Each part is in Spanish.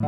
De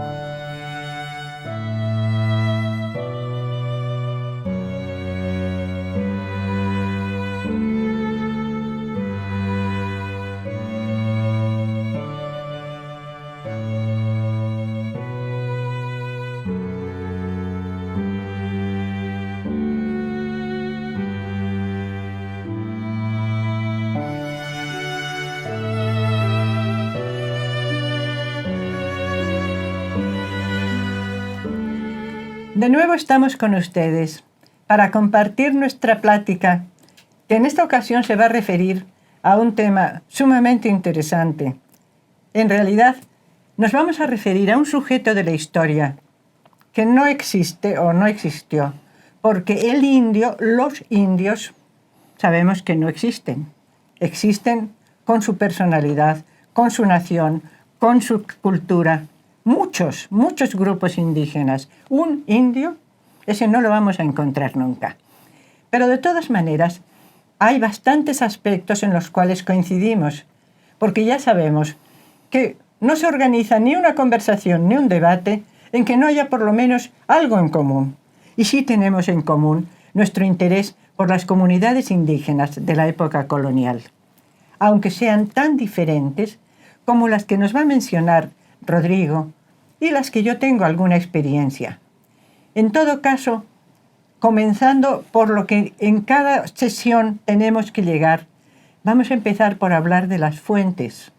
nuevo estamos con ustedes para compartir nuestra plática, que en esta ocasión se va a referir a un tema sumamente interesante. En realidad, nos vamos a referir a un sujeto de la historia que no existe o no existió, porque los indios, sabemos que no existen. Existen con su personalidad, con su nación, con su cultura. Muchos grupos indígenas. Un indio, ese no lo vamos a encontrar nunca. Pero de todas maneras, hay bastantes aspectos en los cuales coincidimos, porque ya sabemos que no se organiza ni una conversación ni un debate en que no haya por lo menos algo en común. Y sí tenemos en común nuestro interés por las comunidades indígenas de la época colonial, aunque sean tan diferentes como las que nos va a mencionar Rodrigo y las que yo tengo alguna experiencia. En todo caso, comenzando por lo que en cada sesión tenemos que llegar, vamos a empezar por hablar de las fuentes.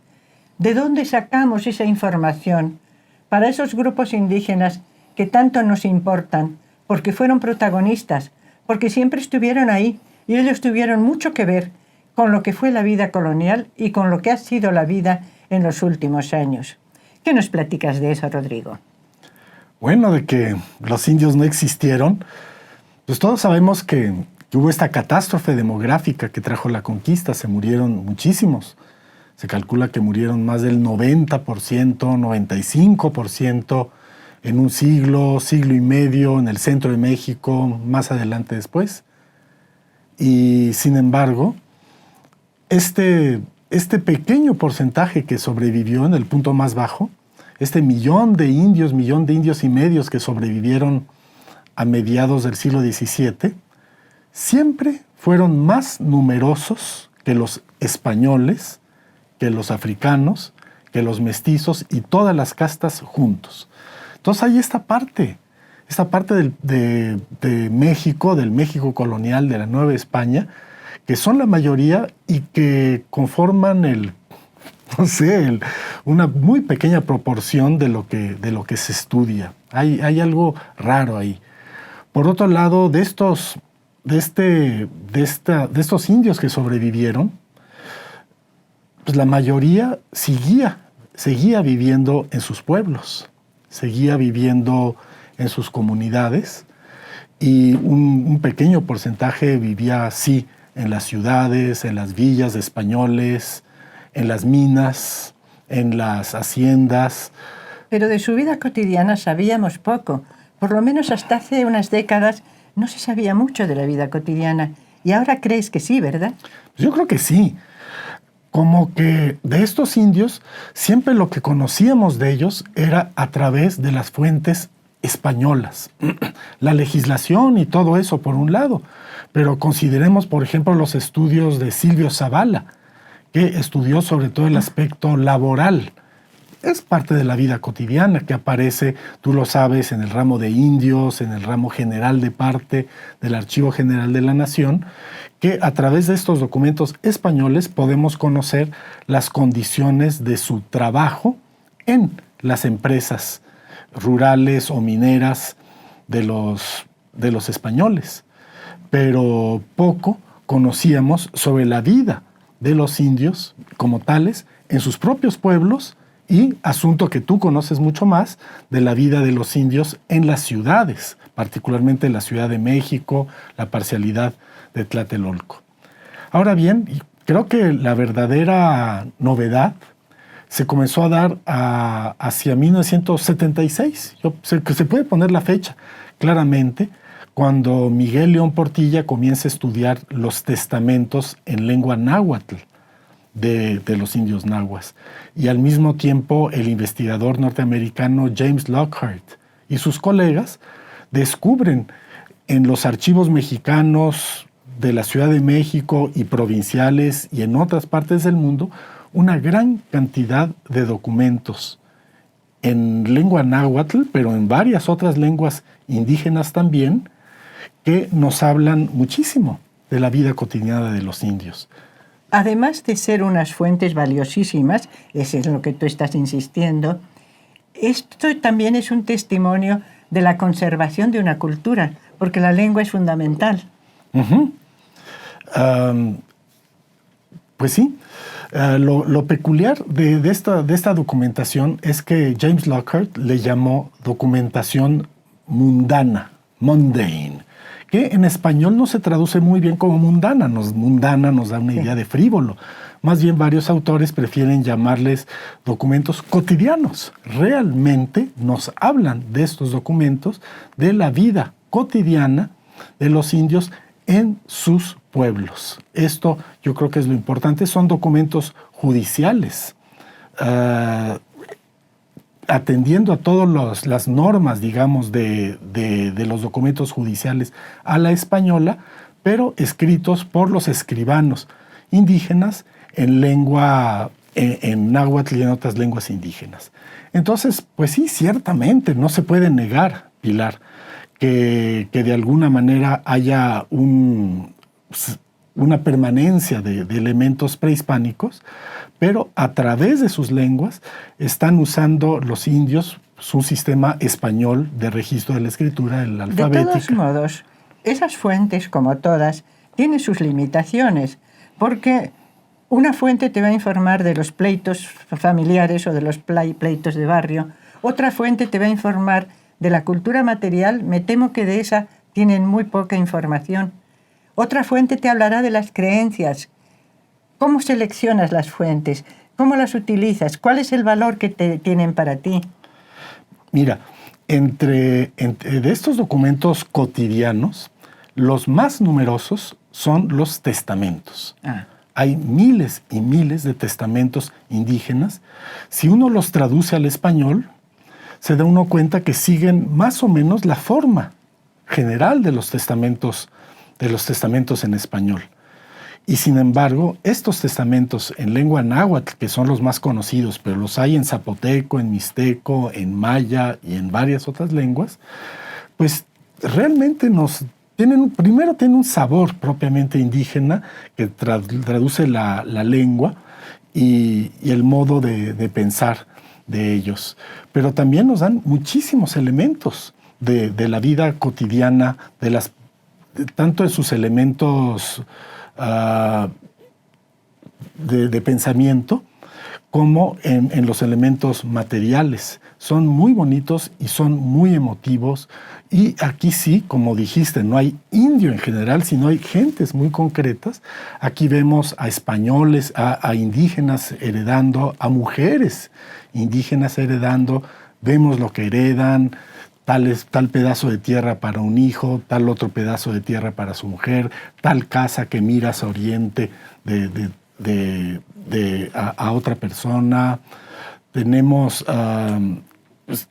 ¿De dónde sacamos esa información para esos grupos indígenas que tanto nos importan? Porque fueron protagonistas, porque siempre estuvieron ahí y ellos tuvieron mucho que ver con lo que fue la vida colonial y con lo que ha sido la vida en los últimos años. ¿Qué nos platicas de eso, Rodrigo? Bueno, de que los indios no existieron, pues todos sabemos que hubo esta catástrofe demográfica que trajo la conquista, se murieron muchísimos. Se calcula que murieron más del 90%, 95% en un siglo y medio en el centro de México, más adelante después. Y sin embargo, este pequeño porcentaje que sobrevivió en el punto más bajo, este millón de indios y medios que sobrevivieron a mediados del siglo XVII, siempre fueron más numerosos que los españoles, que los africanos, que los mestizos y todas las castas juntos. Entonces hay esta parte de México, del México colonial, de la Nueva España, que son la mayoría y que conforman una muy pequeña proporción de lo que se estudia. Hay algo raro ahí. Por otro lado, de estos indios que sobrevivieron, pues la mayoría seguía viviendo en sus pueblos, seguía viviendo en sus comunidades, y un pequeño porcentaje vivía así en las ciudades, en las villas de españoles, en las minas, en las haciendas. Pero de su vida cotidiana sabíamos poco. Por lo menos hasta hace unas décadas no se sabía mucho de la vida cotidiana. Y ahora crees que sí, ¿verdad? Yo creo que sí. Como que de estos indios, siempre lo que conocíamos de ellos era a través de las fuentes españolas. La legislación y todo eso, por un lado. Pero consideremos, por ejemplo, los estudios de Silvio Zavala, que estudió sobre todo el aspecto laboral. Es parte de la vida cotidiana que aparece, tú lo sabes, en el ramo de indios, en el ramo general de parte del Archivo General de la Nación, que a través de estos documentos españoles podemos conocer las condiciones de su trabajo en las empresas rurales o mineras de los españoles. Pero poco conocíamos sobre la vida de los indios como tales en sus propios pueblos, y asunto que tú conoces mucho más, de la vida de los indios en las ciudades, particularmente en la Ciudad de México, la parcialidad de Tlatelolco. Ahora bien, creo que la verdadera novedad se comenzó a dar hacia 1976, que se puede poner la fecha claramente, cuando Miguel León Portilla comienza a estudiar los testamentos en lengua náhuatl. de los indios nahuas. Y al mismo tiempo el investigador norteamericano James Lockhart y sus colegas descubren en los archivos mexicanos de la Ciudad de México y provinciales y en otras partes del mundo una gran cantidad de documentos en lengua náhuatl, pero en varias otras lenguas indígenas también, que nos hablan muchísimo de la vida cotidiana de los indios. Además de ser unas fuentes valiosísimas, eso es lo que tú estás insistiendo, esto también es un testimonio de la conservación de una cultura, porque la lengua es fundamental. Uh-huh. Pues sí, lo peculiar de esta documentación es que James Lockhart le llamó documentación mundana, mundane, que en español no se traduce muy bien como mundana. Mundana nos da una idea de frívolo. Más bien varios autores prefieren llamarles documentos cotidianos. Realmente nos hablan de estos documentos, de la vida cotidiana de los indios en sus pueblos. Esto yo creo que es lo importante. Son documentos judiciales, atendiendo a todas las normas, digamos, de los documentos judiciales a la española, pero escritos por los escribanos indígenas en lengua, en náhuatl y en otras lenguas indígenas. Entonces, pues sí, ciertamente, no se puede negar, Pilar, que de alguna manera haya una permanencia de elementos prehispánicos, pero a través de sus lenguas están usando los indios su sistema español de registro de la escritura, el alfabética. De todos modos, esas fuentes, como todas, tienen sus limitaciones, porque una fuente te va a informar de los pleitos familiares o de los pleitos de barrio, otra fuente te va a informar de la cultura material, me temo que de esa tienen muy poca información. Otra fuente te hablará de las creencias. ¿Cómo seleccionas las fuentes? ¿Cómo las utilizas? ¿Cuál es el valor que tienen para ti? Mira, de estos documentos cotidianos, los más numerosos son los testamentos. Hay miles y miles de testamentos indígenas. Si uno los traduce al español, se da uno cuenta que siguen más o menos la forma general de los testamentos en español. Y sin embargo, estos testamentos en lengua náhuatl, que son los más conocidos, pero los hay en zapoteco, en mixteco, en maya y en varias otras lenguas, pues realmente primero tienen un sabor propiamente indígena que traduce la lengua y el modo de pensar de ellos. Pero también nos dan muchísimos elementos de la vida cotidiana, tanto en sus elementos de pensamiento como en los elementos materiales. Son muy bonitos y son muy emotivos. Y aquí sí, como dijiste, no hay indio en general, sino hay gentes muy concretas. Aquí vemos a españoles, a indígenas heredando, a mujeres indígenas heredando. Vemos lo que heredan, tal pedazo de tierra para un hijo, tal otro pedazo de tierra para su mujer, tal casa que mira hacia oriente a otra persona. Tenemos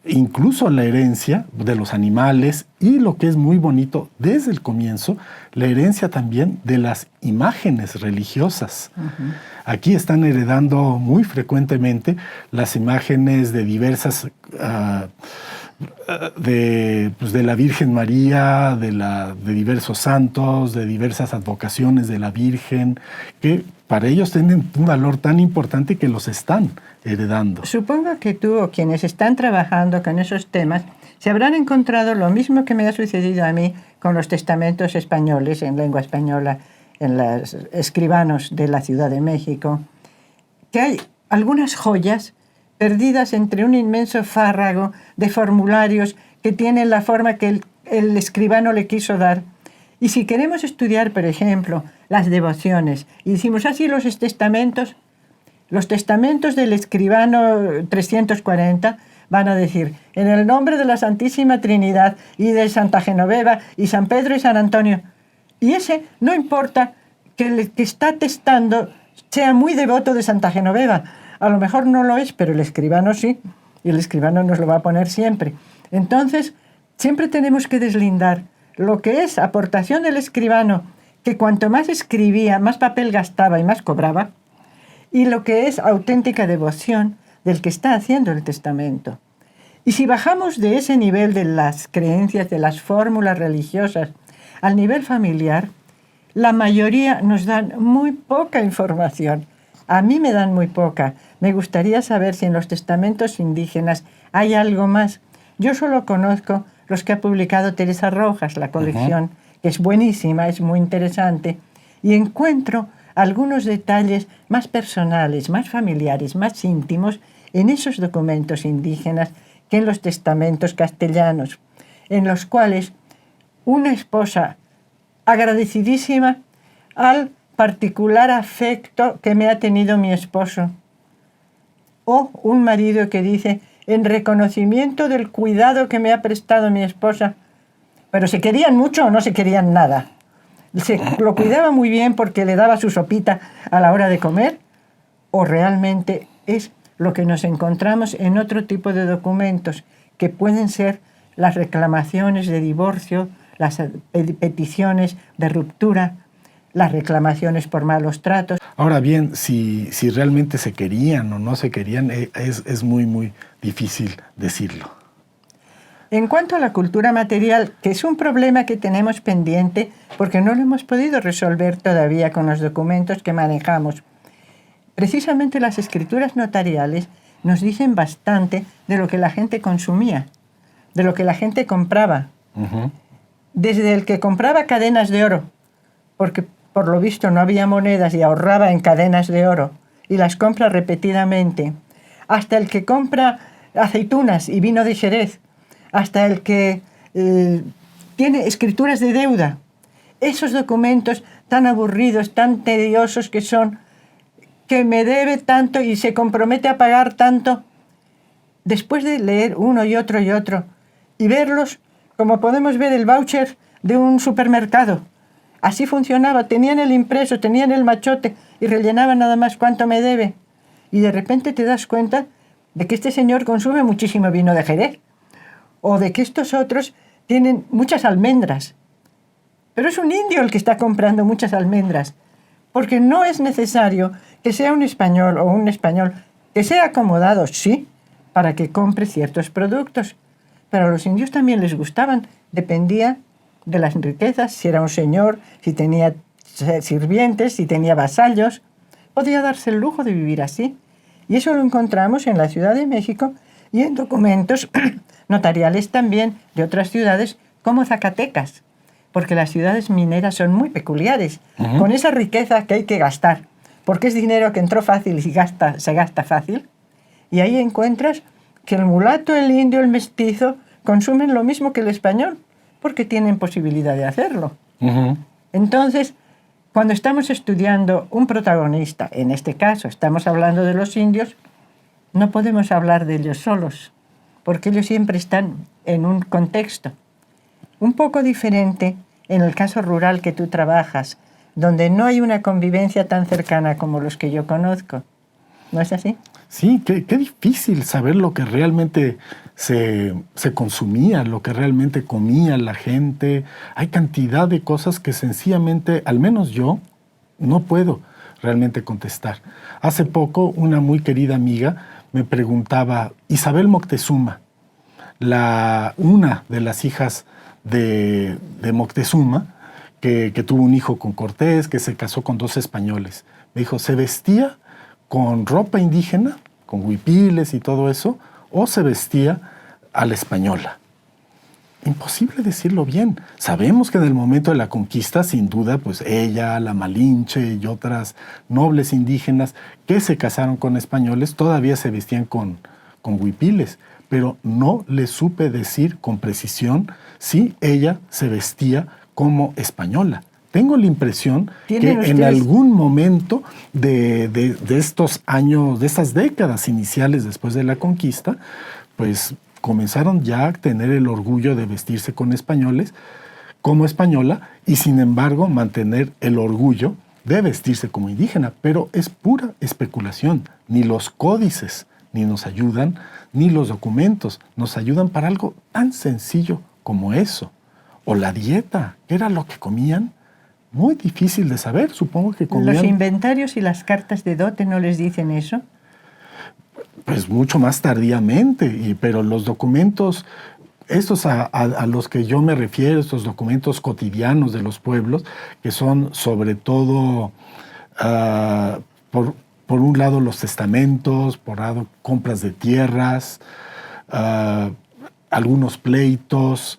incluso la herencia de los animales y lo que es muy bonito desde el comienzo, la herencia también de las imágenes religiosas. Uh-huh. Aquí están heredando muy frecuentemente las imágenes de diversas de la Virgen María, de diversos santos, de diversas advocaciones de la Virgen, que para ellos tienen un valor tan importante que los están heredando. Supongo que tú o quienes están trabajando con esos temas se habrán encontrado lo mismo que me ha sucedido a mí con los testamentos españoles en lengua española, en los escribanos de la Ciudad de México, que hay algunas joyas perdidas entre un inmenso fárrago de formularios que tienen la forma que el escribano le quiso dar. Y si queremos estudiar, por ejemplo, las devociones, y decimos así los testamentos del escribano 340 van a decir, en el nombre de la Santísima Trinidad y de Santa Genoveva y San Pedro y San Antonio. Y ese no importa que el que está testando sea muy devoto de Santa Genoveva. A lo mejor no lo es, pero el escribano sí, y el escribano nos lo va a poner siempre. Entonces, siempre tenemos que deslindar lo que es aportación del escribano, que cuanto más escribía, más papel gastaba y más cobraba, y lo que es auténtica devoción del que está haciendo el testamento. Y si bajamos de ese nivel de las creencias, de las fórmulas religiosas, al nivel familiar, la mayoría nos dan muy poca información. A mí me dan muy poca. Me gustaría saber si en los testamentos indígenas hay algo más. Yo solo conozco los que ha publicado Teresa Rojas, la colección, que es buenísima, es muy interesante, y encuentro algunos detalles más personales, más familiares, más íntimos en esos documentos indígenas que en los testamentos castellanos, en los cuales una esposa agradecidísima al particular afecto que me ha tenido mi esposo, o un marido que dice, en reconocimiento del cuidado que me ha prestado mi esposa, pero ¿se querían mucho o no se querían nada? Lo cuidaba muy bien porque le daba su sopita a la hora de comer, o realmente es lo que nos encontramos en otro tipo de documentos, que pueden ser las reclamaciones de divorcio, las peticiones de ruptura, las reclamaciones por malos tratos. Ahora bien, si realmente se querían o no se querían, es muy, muy difícil decirlo. En cuanto a la cultura material, que es un problema que tenemos pendiente porque no lo hemos podido resolver todavía con los documentos que manejamos, precisamente las escrituras notariales nos dicen bastante de lo que la gente consumía, de lo que la gente compraba. Desde el que compraba cadenas de oro, porque por lo visto no había monedas y ahorraba en cadenas de oro, y las compra repetidamente, hasta el que compra aceitunas y vino de Jerez, hasta el que tiene escrituras de deuda. Esos documentos tan aburridos, tan tediosos que son, que me debe tanto y se compromete a pagar tanto, después de leer uno y otro y verlos como podemos ver el voucher de un supermercado. Así funcionaba, tenían el impreso, tenían el machote y rellenaban nada más cuánto me debe. Y de repente te das cuenta de que este señor consume muchísimo vino de Jerez, o de que estos otros tienen muchas almendras. Pero es un indio el que está comprando muchas almendras, porque no es necesario que sea un español o un español que sea acomodado, sí, para que compre ciertos productos. Pero a los indios también les gustaban, dependía de las riquezas, si era un señor, si tenía sirvientes, si tenía vasallos, podía darse el lujo de vivir así. Y eso lo encontramos en la Ciudad de México y en documentos notariales también de otras ciudades como Zacatecas, porque las ciudades mineras son muy peculiares, con esa riqueza que hay que gastar, porque es dinero que entró fácil y se gasta fácil. Y ahí encuentras que el mulato, el indio, el mestizo consumen lo mismo que el español, porque tienen posibilidad de hacerlo. Entonces, cuando estamos estudiando un protagonista, en este caso estamos hablando de los indios, no podemos hablar de ellos solos, porque ellos siempre están en un contexto un poco diferente en el caso rural que tú trabajas, donde no hay una convivencia tan cercana como los que yo conozco. ¿No es así? Sí, qué difícil saber lo que realmente se consumía, lo que realmente comía la gente. Hay cantidad de cosas que sencillamente, al menos yo, no puedo realmente contestar. Hace poco una muy querida amiga me preguntaba, Isabel Moctezuma, una de las hijas de Moctezuma, que tuvo un hijo con Cortés, que se casó con 2 españoles. Me dijo, ¿se vestía con ropa indígena, con huipiles y todo eso, o se vestía a la española? Imposible decirlo bien. Sabemos que en el momento de la conquista, sin duda, pues ella, la Malinche y otras nobles indígenas que se casaron con españoles todavía se vestían con huipiles, pero no le supe decir con precisión si ella se vestía como española. Tengo la impresión que en algún momento de estos años, de estas décadas iniciales después de la conquista, pues comenzaron ya a tener el orgullo de vestirse con españoles, como española, y sin embargo mantener el orgullo de vestirse como indígena, pero es pura especulación. Ni los códices ni nos ayudan, ni los documentos nos ayudan para algo tan sencillo como eso. O la dieta, ¿qué era lo que comían? Muy difícil de saber, supongo que comían... ¿Los inventarios y las cartas de dote no les dicen eso? Pues mucho más tardíamente, pero los documentos, estos a los que yo me refiero, estos documentos cotidianos de los pueblos, que son sobre todo, por un lado los testamentos, por lado compras de tierras, algunos pleitos,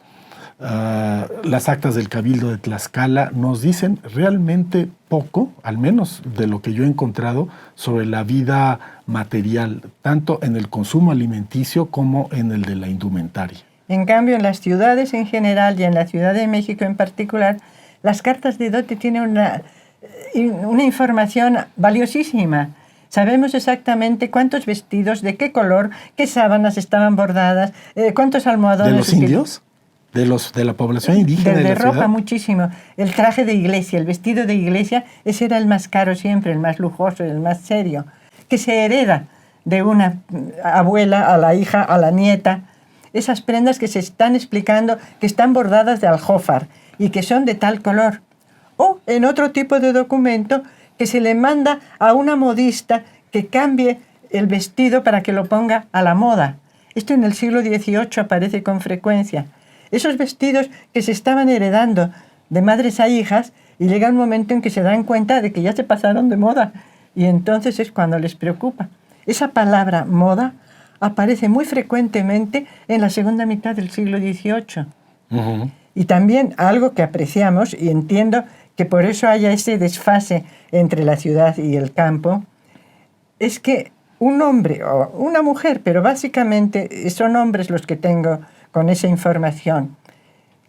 las actas del Cabildo de Tlaxcala, nos dicen realmente poco, al menos de lo que yo he encontrado, sobre la vida material, tanto en el consumo alimenticio como en el de la indumentaria. En cambio, en las ciudades en general y en la Ciudad de México en particular, las cartas de dote tienen una información valiosísima. Sabemos exactamente cuántos vestidos, de qué color, qué sábanas estaban bordadas, cuántos almohadones... ¿De los indios? ¿De la población indígena de la ropa ciudad? Muchísimo. El traje de iglesia, el vestido de iglesia, ese era el más caro siempre, el más lujoso, el más serio, que se hereda de una abuela a la hija, a la nieta. Esas prendas que se están explicando que están bordadas de aljófar y que son de tal color. O en otro tipo de documento que se le manda a una modista que cambie el vestido para que lo ponga a la moda. Esto en el siglo XVIII aparece con frecuencia. Esos vestidos que se estaban heredando de madres a hijas y llega un momento en que se dan cuenta de que ya se pasaron de moda y entonces es cuando les preocupa. Esa palabra moda aparece muy frecuentemente en la segunda mitad del siglo XVIII. Uh-huh. Y también algo que apreciamos, y entiendo que por eso haya ese desfase entre la ciudad y el campo, es que un hombre o una mujer, pero básicamente son hombres los que tengo con esa información,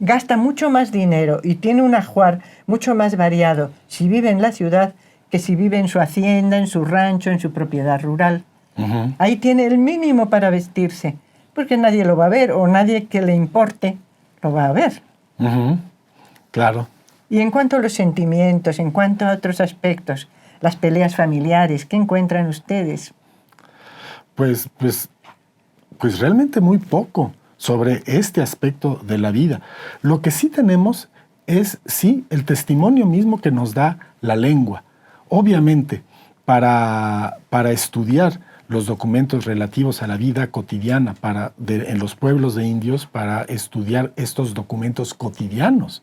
gasta mucho más dinero y tiene un ajuar mucho más variado si vive en la ciudad que si vive en su hacienda, en su rancho, en su propiedad rural. Uh-huh. Ahí tiene el mínimo para vestirse, porque nadie lo va a ver o nadie que le importe lo va a ver. Uh-huh. Claro. Y en cuanto a los sentimientos, en cuanto a otros aspectos, las peleas familiares, ¿qué encuentran ustedes? Pues realmente muy poco sobre este aspecto de la vida. Lo que sí tenemos es, sí, el testimonio mismo que nos da la lengua. Obviamente, para estudiar los documentos relativos a la vida cotidiana en los pueblos de indios, para estudiar estos documentos cotidianos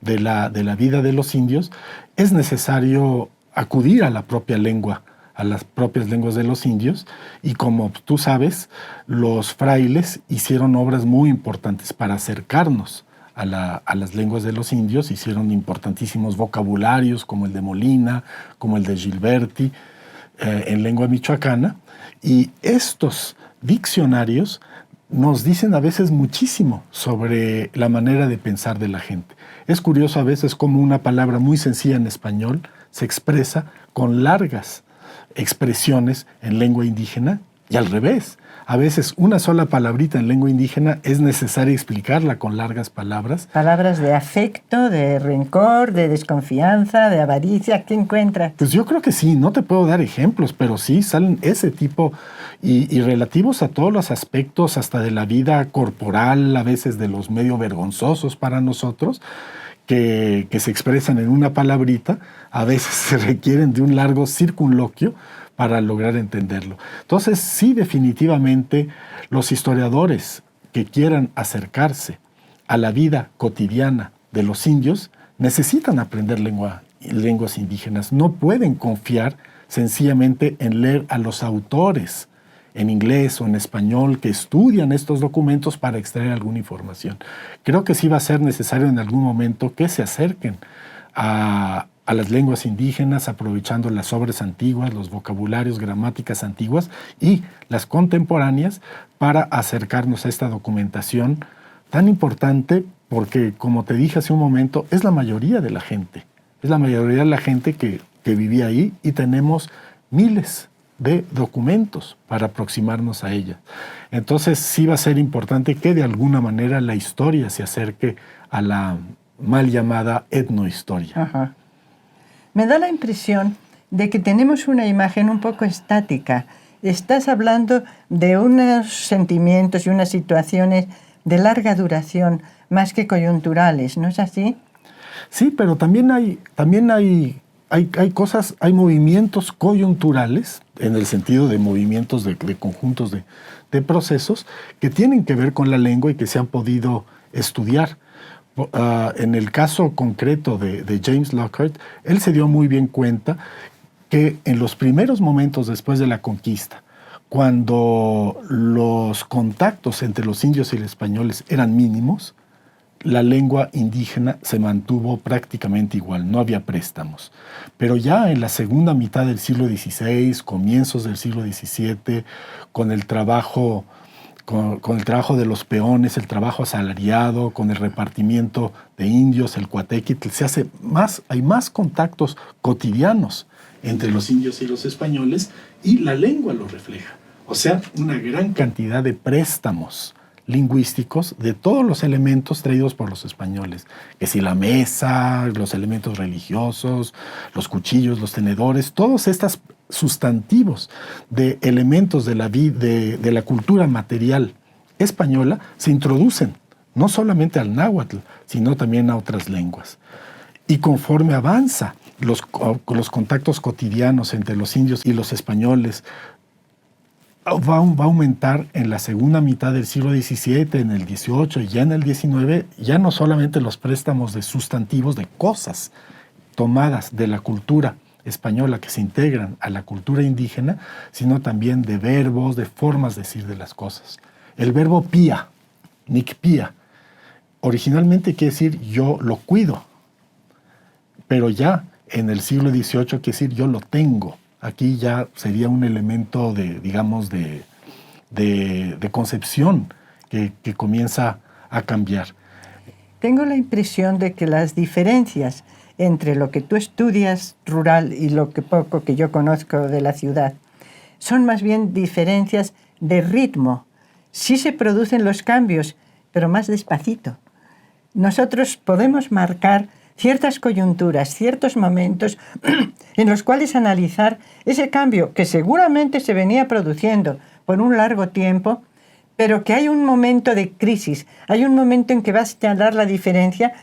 de la vida de los indios, es necesario acudir a la propia lengua, a las propias lenguas de los indios, y como tú sabes, los frailes hicieron obras muy importantes para acercarnos a las lenguas de los indios, hicieron importantísimos vocabularios como el de Molina, como el de Gilberti, en lengua michoacana, y estos diccionarios nos dicen a veces muchísimo sobre la manera de pensar de la gente. Es curioso a veces cómo una palabra muy sencilla en español se expresa con largas expresiones en lengua indígena y al revés. A veces una sola palabrita en lengua indígena es necesario explicarla con largas palabras. Palabras de afecto, de rencor, de desconfianza, de avaricia. ¿Qué encuentras? Pues yo creo que sí, no te puedo dar ejemplos, pero sí salen ese tipo y relativos a todos los aspectos, hasta de la vida corporal, a veces de los medio vergonzosos para nosotros, que se expresan en una palabrita, a veces se requieren de un largo circunloquio para lograr entenderlo. Entonces, sí, definitivamente, los historiadores que quieran acercarse a la vida cotidiana de los indios necesitan aprender lenguas indígenas. No pueden confiar sencillamente en leer a los autores en inglés o en español que estudian estos documentos para extraer alguna información. Creo que sí va a ser necesario en algún momento que se acerquen a las lenguas indígenas, aprovechando las obras antiguas, los vocabularios, gramáticas antiguas y las contemporáneas para acercarnos a esta documentación tan importante porque, como te dije hace un momento, es la mayoría de la gente. Es la mayoría de la gente que vivía ahí y tenemos miles de documentos para aproximarnos a ella. Entonces sí va a ser importante que de alguna manera la historia se acerque a la mal llamada etnohistoria. Ajá. Me da la impresión de que tenemos una imagen un poco estática. Estás hablando de unos sentimientos y unas situaciones de larga duración, más que coyunturales, ¿no es así? Sí, pero también hay cosas, hay movimientos coyunturales, en el sentido de movimientos de conjuntos de procesos que tienen que ver con la lengua y que se han podido estudiar. En el caso concreto de James Lockhart, él se dio muy bien cuenta que en los primeros momentos después de la conquista, cuando los contactos entre los indios y los españoles eran mínimos, la lengua indígena se mantuvo prácticamente igual, no había préstamos. Pero ya en la segunda mitad del siglo XVI, comienzos del siglo XVII, con el trabajo, con el trabajo de los peones, el trabajo asalariado, con el repartimiento de indios, el cuatequitl, hay más contactos cotidianos entre los indios y los españoles, y la lengua lo refleja. O sea, una gran cantidad de préstamos lingüísticos de todos los elementos traídos por los españoles, que si la mesa, los elementos religiosos, los cuchillos, los tenedores, todos estos sustantivos de elementos de la cultura material española se introducen no solamente al náhuatl, sino también a otras lenguas. Y conforme avanza los contactos cotidianos entre los indios y los españoles, va a aumentar en la segunda mitad del siglo XVII, en el XVIII y ya en el XIX, ya no solamente los préstamos de sustantivos, de cosas tomadas de la cultura española que se integran a la cultura indígena, sino también de verbos, de formas de decir de las cosas. El verbo pía, nicpía, originalmente quiere decir yo lo cuido, pero ya en el siglo XVIII quiere decir yo lo tengo. Aquí ya sería un elemento de, digamos, de concepción que comienza a cambiar. Tengo la impresión de que las diferencias entre lo que tú estudias rural y lo que poco que yo conozco de la ciudad son más bien diferencias de ritmo. Sí se producen los cambios, pero más despacito. Nosotros podemos marcar ciertas coyunturas, ciertos momentos en los cuales analizar ese cambio que seguramente se venía produciendo por un largo tiempo, pero que hay un momento de crisis, hay un momento en que va a señalar la diferencia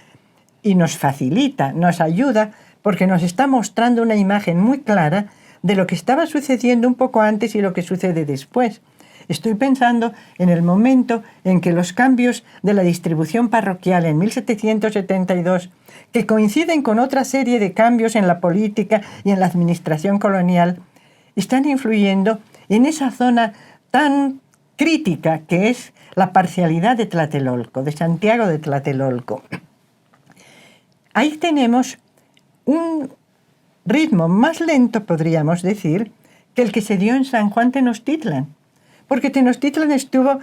y nos facilita, nos ayuda, porque nos está mostrando una imagen muy clara de lo que estaba sucediendo un poco antes y lo que sucede después. Estoy pensando en el momento en que los cambios de la distribución parroquial en 1772, que coinciden con otra serie de cambios en la política y en la administración colonial, están influyendo en esa zona tan crítica que es la parcialidad de Tlatelolco, de Santiago de Tlatelolco. Ahí tenemos un ritmo más lento, podríamos decir, que el que se dio en San Juan Tenochtitlan, porque Tenochtitlan estuvo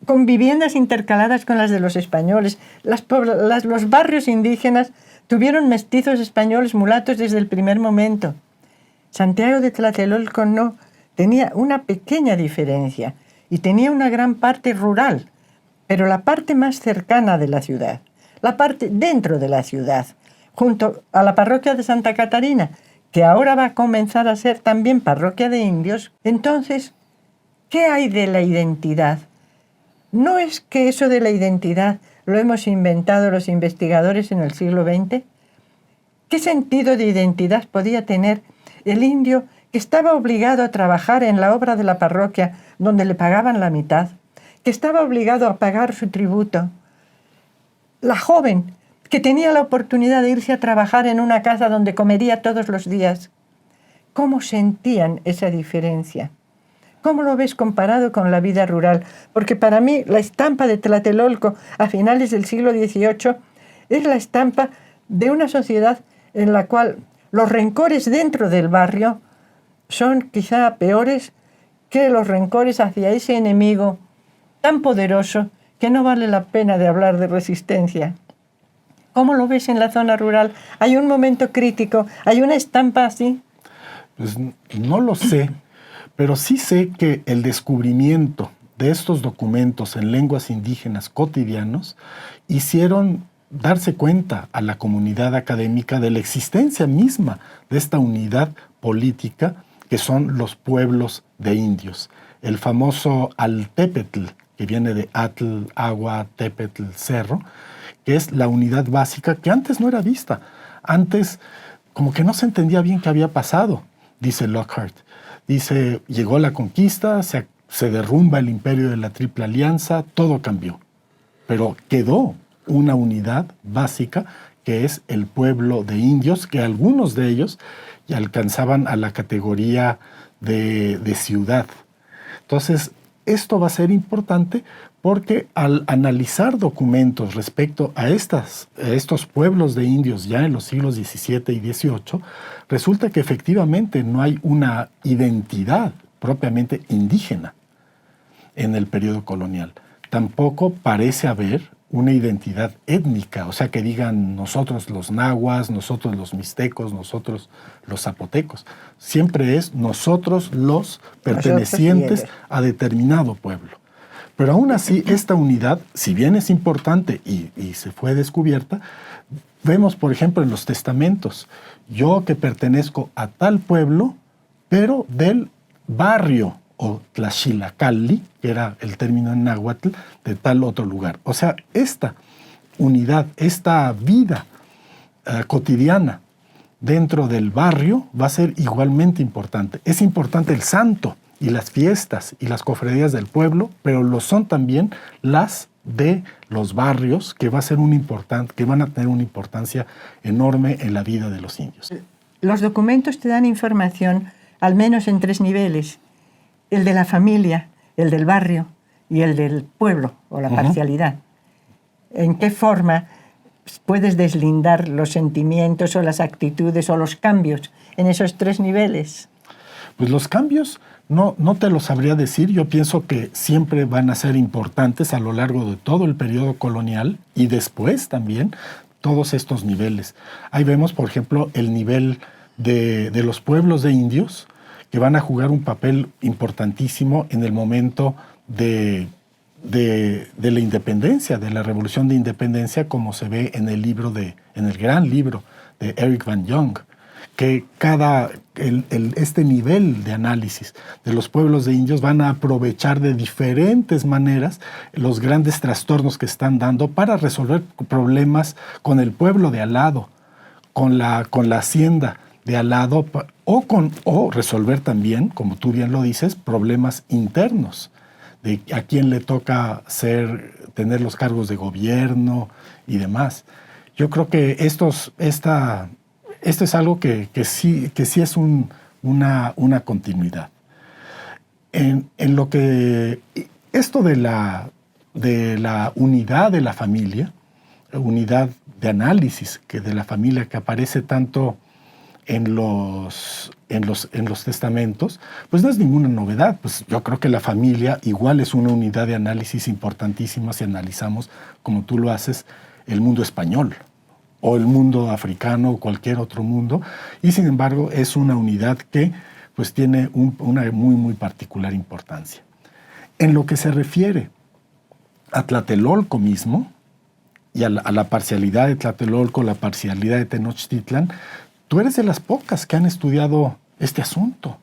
con viviendas intercaladas con las de los españoles. Los barrios indígenas tuvieron mestizos españoles mulatos desde el primer momento. Santiago de Tlatelolco no, tenía una pequeña diferencia y tenía una gran parte rural, pero la parte más cercana de la ciudad, la parte dentro de la ciudad, junto a la parroquia de Santa Catarina, que ahora va a comenzar a ser también parroquia de indios. Entonces, ¿qué hay de la identidad? ¿No es que eso de la identidad lo hemos inventado los investigadores en el siglo XX? ¿Qué sentido de identidad podía tener el indio que estaba obligado a trabajar en la obra de la parroquia donde le pagaban la mitad, que estaba obligado a pagar su tributo? La joven que tenía la oportunidad de irse a trabajar en una casa donde comería todos los días. ¿Cómo sentían esa diferencia? ¿Cómo lo ves comparado con la vida rural? Porque para mí la estampa de Tlatelolco a finales del siglo XVIII es la estampa de una sociedad en la cual los rencores dentro del barrio son quizá peores que los rencores hacia ese enemigo tan poderoso que no vale la pena de hablar de resistencia. ¿Cómo lo ves en la zona rural? ¿Hay un momento crítico? ¿Hay una estampa así? Pues no lo sé, pero sí sé que el descubrimiento de estos documentos en lenguas indígenas cotidianos hicieron darse cuenta a la comunidad académica de la existencia misma de esta unidad política que son los pueblos de indios. El famoso Altépetl, que viene de Atl, agua, Tépetl, cerro, que es la unidad básica que antes no era vista. Antes como que no se entendía bien qué había pasado, dice Lockhart. Dice, llegó la conquista, se derrumba el imperio de la Triple Alianza, todo cambió. Pero quedó una unidad básica que es el pueblo de indios, que algunos de ellos ya alcanzaban a la categoría de ciudad. Entonces, esto va a ser importante porque al analizar documentos respecto a estos pueblos de indios ya en los siglos XVII y XVIII, resulta que efectivamente no hay una identidad propiamente indígena en el periodo colonial. Tampoco parece haber una identidad étnica, o sea, que digan nosotros los nahuas, nosotros los mixtecos, nosotros los zapotecos. Siempre es nosotros los pertenecientes a determinado pueblo. Pero aún así, esta unidad, si bien es importante y se fue descubierta, vemos, por ejemplo, en los testamentos, yo que pertenezco a tal pueblo, pero del barrio, o Tlaxilacalli, que era el término en náhuatl, de tal otro lugar. O sea, esta unidad, esta vida cotidiana dentro del barrio va a ser igualmente importante. Es importante el santo y las fiestas y las cofradías del pueblo, pero lo son también las de los barrios, que van a tener una importancia enorme en la vida de los indios. Los documentos te dan información al menos en 3 niveles: el de la familia, el del barrio y el del pueblo, o la parcialidad. ¿En qué forma puedes deslindar los sentimientos o las actitudes o los cambios en esos 3 niveles? Pues los cambios no te los sabría decir. Yo pienso que siempre van a ser importantes a lo largo de todo el periodo colonial y después también todos estos niveles. Ahí vemos, por ejemplo, el nivel de los pueblos de indios, que van a jugar un papel importantísimo en el momento de la independencia, de la Revolución de Independencia, como se ve en el gran libro de Eric Van Jong, que este nivel de análisis de los pueblos de indios van a aprovechar de diferentes maneras los grandes trastornos que están dando para resolver problemas con el pueblo de al lado, con la hacienda de al lado, o resolver también, como tú bien lo dices, problemas internos, de a quién le toca tener los cargos de gobierno y demás. Yo creo que esto es algo que sí es una continuidad. En lo que esto de la unidad de la familia, unidad de análisis de la familia que aparece tanto en los testamentos, pues no es ninguna novedad. Pues yo creo que la familia igual es una unidad de análisis importantísima si analizamos, como tú lo haces, el mundo español o el mundo africano o cualquier otro mundo, y sin embargo es una unidad que pues tiene una muy particular importancia. En lo que se refiere a Tlatelolco mismo y a la parcialidad de Tlatelolco, la parcialidad de Tenochtitlan, tú eres de las pocas que han estudiado este asunto.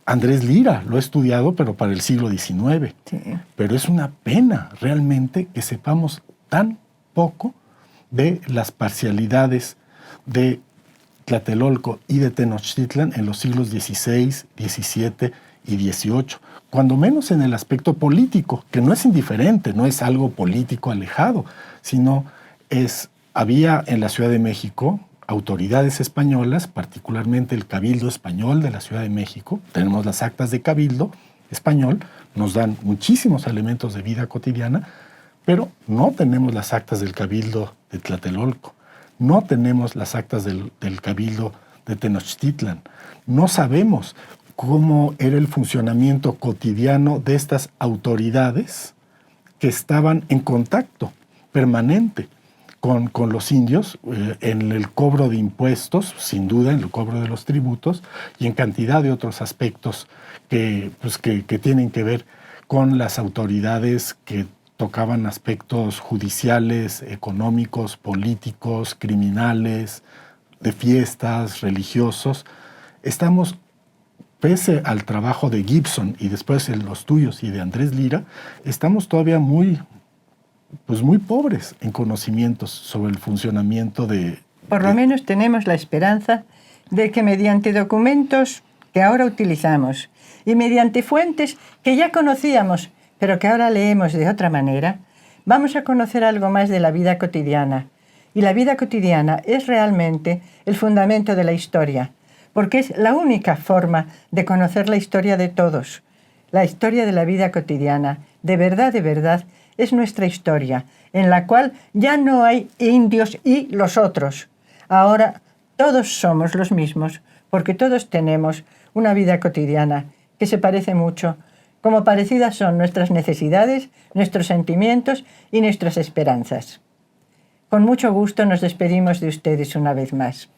Andrés Lira lo ha estudiado, pero para el siglo XIX. Sí. Pero es una pena realmente que sepamos tan poco de las parcialidades de Tlatelolco y de Tenochtitlan en los siglos XVI, XVII y XVIII. Cuando menos en el aspecto político, que no es indiferente, no es algo político alejado, sino había en la Ciudad de México autoridades españolas, particularmente el Cabildo Español de la Ciudad de México. Tenemos las actas de Cabildo Español, nos dan muchísimos elementos de vida cotidiana, pero no tenemos las actas del Cabildo de Tlatelolco, no tenemos las actas del Cabildo de Tenochtitlan, no sabemos cómo era el funcionamiento cotidiano de estas autoridades que estaban en contacto permanente con los indios en el cobro de impuestos, sin duda en el cobro de los tributos y en cantidad de otros aspectos que tienen que ver con las autoridades que tocaban aspectos judiciales, económicos, políticos, criminales, de fiestas, religiosos. Estamos, pese al trabajo de Gibson y después en los tuyos y de Andrés Lira, estamos todavía muy pobres en conocimientos sobre el funcionamiento de... Por lo menos tenemos la esperanza de que mediante documentos que ahora utilizamos y mediante fuentes que ya conocíamos, pero que ahora leemos de otra manera, vamos a conocer algo más de la vida cotidiana. Y la vida cotidiana es realmente el fundamento de la historia, porque es la única forma de conocer la historia de todos. La historia de la vida cotidiana, de verdad, es nuestra historia, en la cual ya no hay indios y los otros. Ahora todos somos los mismos, porque todos tenemos una vida cotidiana que se parece mucho, como parecidas son nuestras necesidades, nuestros sentimientos y nuestras esperanzas. Con mucho gusto nos despedimos de ustedes una vez más.